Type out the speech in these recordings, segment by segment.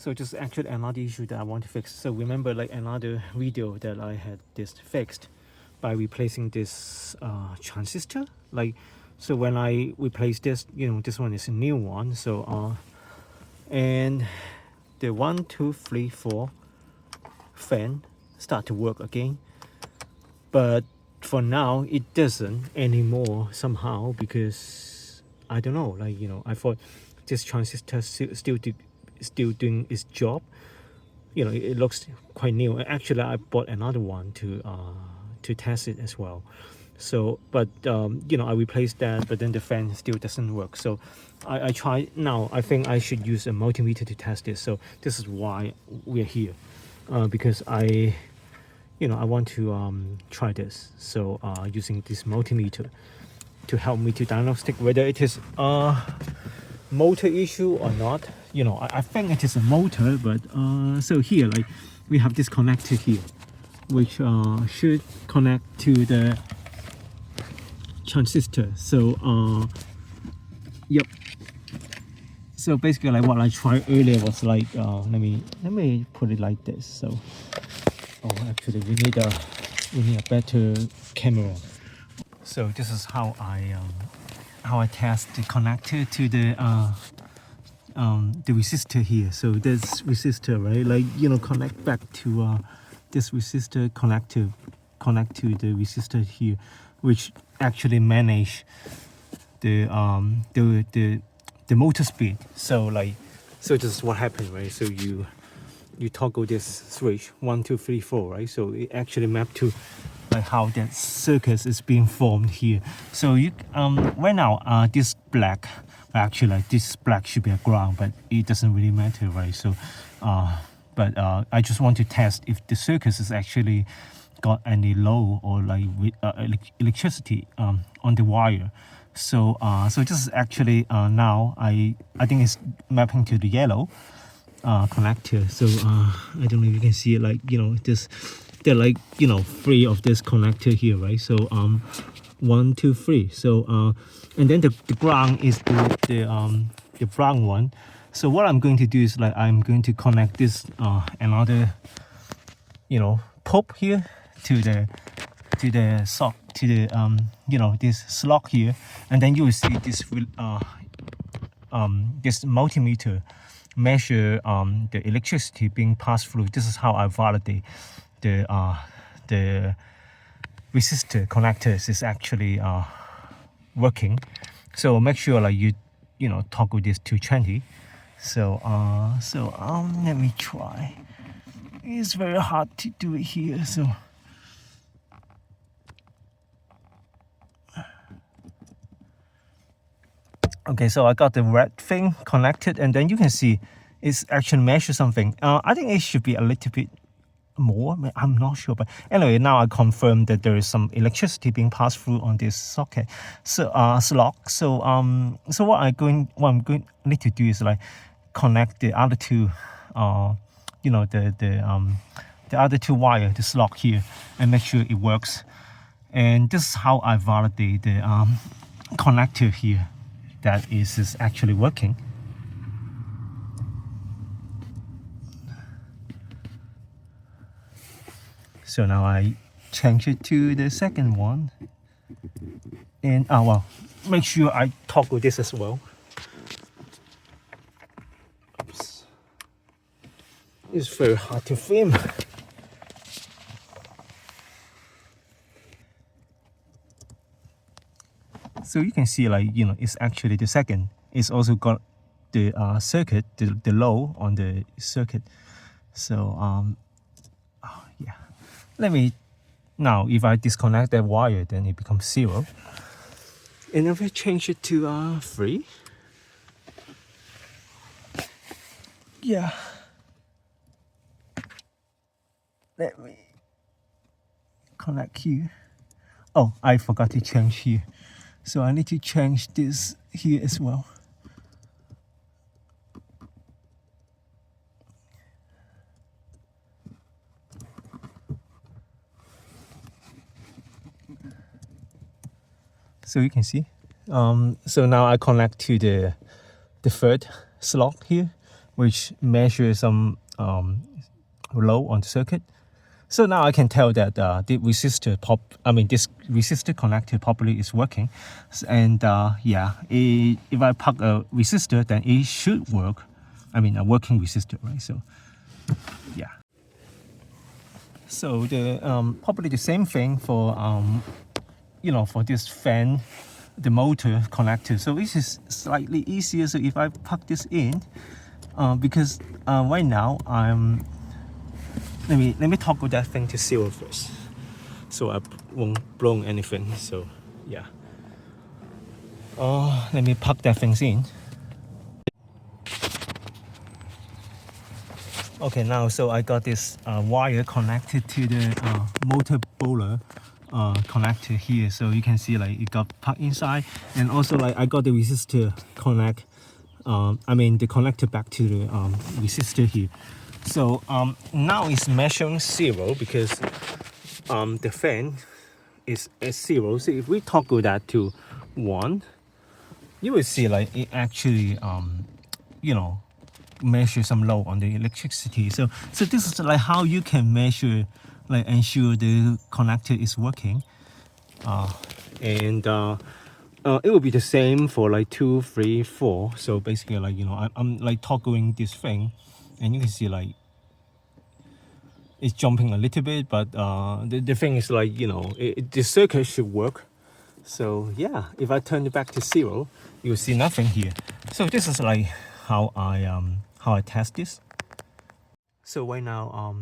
So just actually another issue that I want to fix. So remember, like another video that I had this fixed by replacing this transistor. Like, so when I replace this, this one is a new one. So and the 1, 2, 3, 4 fan start to work again, but for now it doesn't anymore somehow, because I don't know, like, I thought this transistor still doing its job. It looks quite new. Actually, I bought another one to test it as well. So, but I replaced that, but then the fan still doesn't work. So I try now. I think I should use a multimeter to test this. So this is why we're here, because I want to try this. So using this multimeter to help me to diagnostic whether it is a motor issue or not. I think it is a motor, but so here, like, we have this connector here, which should connect to the transistor. So yep. So basically, like what I tried earlier was like, let me put it like this. So actually we need a better camera. So this is how I test the connector to the resistor here. So this resistor, right, like, connect back to this resistor, connect to the resistor here, which actually manage the motor speed. So this is what happened, right? So you toggle this switch 1, 2, 3, 4, right? So it actually mapped to like how that circuit is being formed here. So you right now this black, actually, like, this black should be a ground, but it doesn't really matter, right? So but I just want to test if the circuit is actually got any low or like electricity on the wire. So so this is actually now I think it's mapping to the yellow connector. So I don't know if you can see it, like, this, they're like, 3 of this connector here, right? So 1, 2, 3. So and then the ground is the brown one. So what I'm going to do is, like, I'm going to connect this another probe here to the sock, to the this slot here, and then you will see this this multimeter measure the electricity being passed through. This is how I validate the resistor connectors is actually working. So make sure, like, you toggle this to 20. So let me try. It's very hard to do it here. So okay, so I got the red thing connected, and then you can see it's actually measure something. I think it should be a little bit more, I'm not sure, but anyway, now I confirm that there is some electricity being passed through on this socket. So slot. So so what I'm going need to do is, like, connect the other two the other two wire, the slot here, and make sure it works. And this is how I validate the connector here, that is actually working. So now I change it to the second one, and well, make sure I toggle this as well. Oops. It's very hard to film. So you can see, like, it's actually the second. It's also got the circuit, the low on the circuit. So yeah. Let me, now if I disconnect that wire, then it becomes 0. And if I change it to 3, yeah. Let me connect here. Oh, I forgot to change here. So I need to change this here as well. So you can see. So now I connect to the third slot here, which measures some low on the circuit. So now I can tell that the resistor this resistor connector properly is working, and yeah, if I plug a resistor, then it should work. I mean, a working resistor, right? So yeah. So the probably the same thing for for this fan, the motor connector. So this is slightly easier. So if I plug this in, because right now let me toggle that thing to 0 first, so I won't blow anything. So yeah, let me plug that thing in. Okay, now so I got this wire connected to the motor blower connector here. So you can see like it got plugged inside, and also like I got the resistor connect. The connector back to the resistor here. So now it's measuring 0 because the fan is at 0. So if we toggle that to 1, you will see like it actually measure some load on the electricity. So this is like how you can measure, like ensure the connector is working. It will be the same for like 2, 3, 4. So basically, like I'm like toggling this thing, and you can see like it's jumping a little bit, but the thing is like the circuit should work. So yeah, if I turn it back to 0, you'll see nothing here. So this is like how I test this. So right now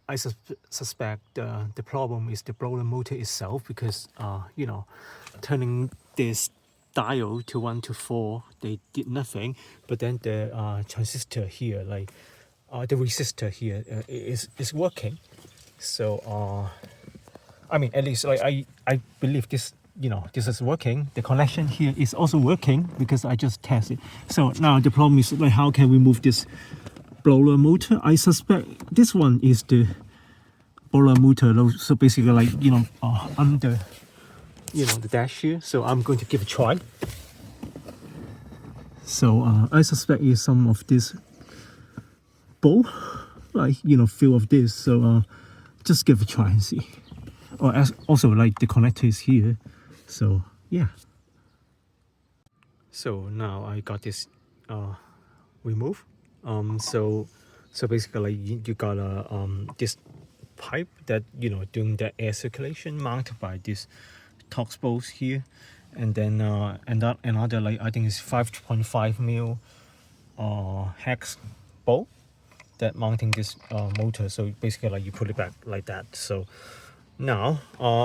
I suspect the problem is the blower motor itself, because turning this dial to 1 to 4, they did nothing, but then the transistor here, like the resistor here, is working. So at least like I believe this this is working. The connection here is also working because I just tested. So now the problem is like how can we move this blower motor? I suspect this one is the blower motor. So basically like under the dash here. So I'm going to give it a try. So I suspect is some of this bowl, like feel of this. So just give it a try and see. Or also like the connector is here. So yeah. So now I got this removed. So basically you got a this pipe that doing the air circulation mounted by this Torx bolts here, and then another like I think it's 5.5 mil hex bolt that mounting this motor. So basically like you put it back like that. So now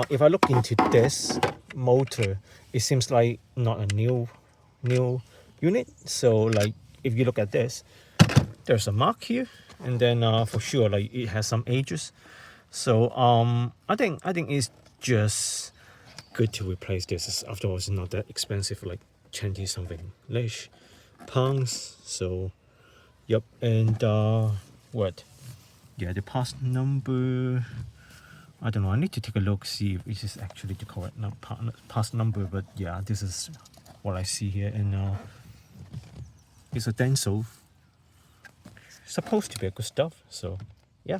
if I look into this motor, it seems like not a new unit. So like if you look at this, there's a mark here, and then for sure like it has some ages. So I think it's just good to replace this. After all, it's not that expensive, like 20 something pounds. So yep. And what, yeah, the part number, I don't know, I need to take a look, see if this is actually the correct part number, but yeah, this is what I see here. And it's a Denso, supposed to be a good stuff. So yeah.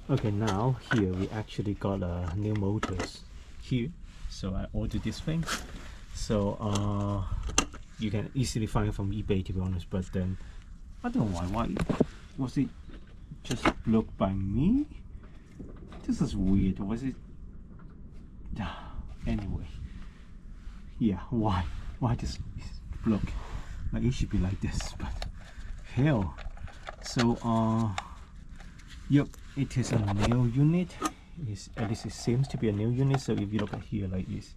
Okay, now here we actually got new motors here. So I ordered this thing. So you can easily find it from eBay, to be honest. But then I don't know why was it just blocked by me? This is weird. Was it? Anyway, yeah. Why this is blocked? Like it should be like this, but hell. So yep, it is a new unit. At least it seems to be a new unit. So if you look at here, like it's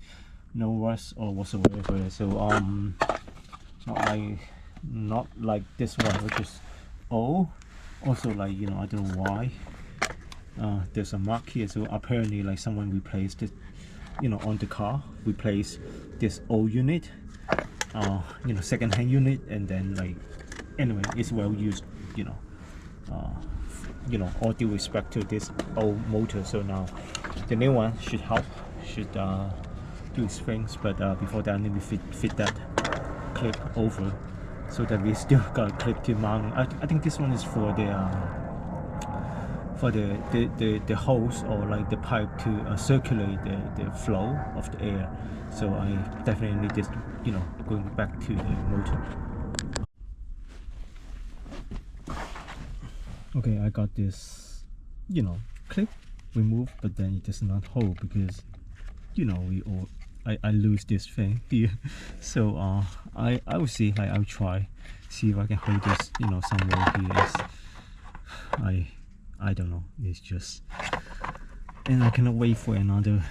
no rust or whatsoever. So not like this one, which is old. Also, like I don't know why there's a mark here. So apparently like someone replaced it, on the car, replaced this old unit, second-hand unit, and then like anyway, it's well used, all due respect to this old motor. So now the new one should help, should do its things. But before that, let me fit that clip over so that we still got a clip to mount. I think this one is for the hose or like the pipe to circulate the flow of the air. So I definitely need this, you know, going back to the motor. Okay, I got this, you know, clip removed, but then it does not hold because, you know, I lose this thing here. So I will see, like I'll try see if I can hold this, you know, somewhere here. I don't know, it's just, and I cannot wait for another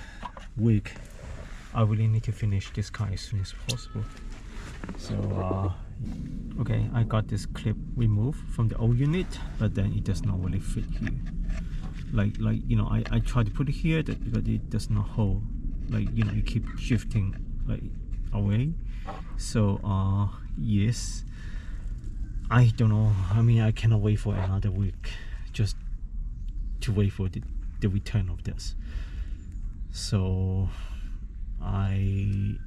week. I really need to finish this car as soon as possible. So okay, I got this clip removed from the old unit, but then it does not really fit here. Like you know, I tried to put it here, but it does not hold. Like, you know, you keep shifting like away. So yes, I don't know. I mean, I cannot wait for another week just to wait for the return of this. So I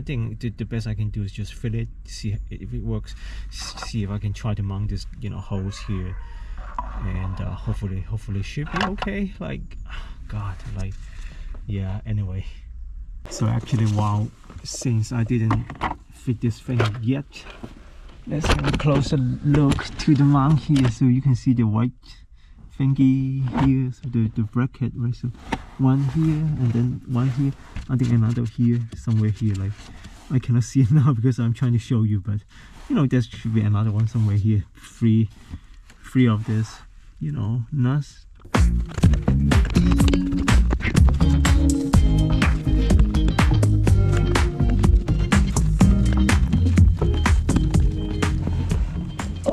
think the best I can do is just fill it, see if it works, see if I can try to mount this, you know, holes here, and hopefully should be okay. Like, God, like, yeah. Anyway, so actually, wow, since I didn't fit this thing yet, let's have a closer look to the mount here. So you can see the white thingy here, so the bracket, right? So one here and then one here, I think another here, somewhere here. Like, I cannot see it now because I'm trying to show you, but you know, there should be another one somewhere here, free of this, you know, nuts.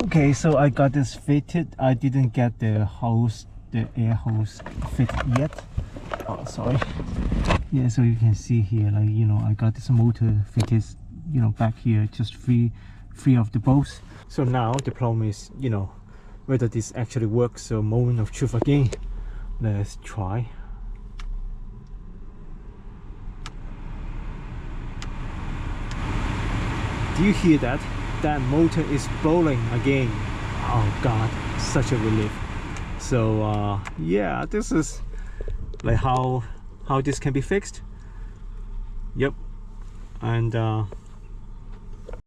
Okay, so I got this fitted. I didn't get the hose, the air hose fit yet. Oh, sorry. Yeah, so you can see here, like, you know, I got this motor fitted, you know, back here, just free of the bolts. So now the problem is, you know, whether this actually works. So moment of truth again. Let's try. Do you hear that? That motor is blowing again. Oh God, such a relief. So yeah, this is like how this can be fixed. Yep. And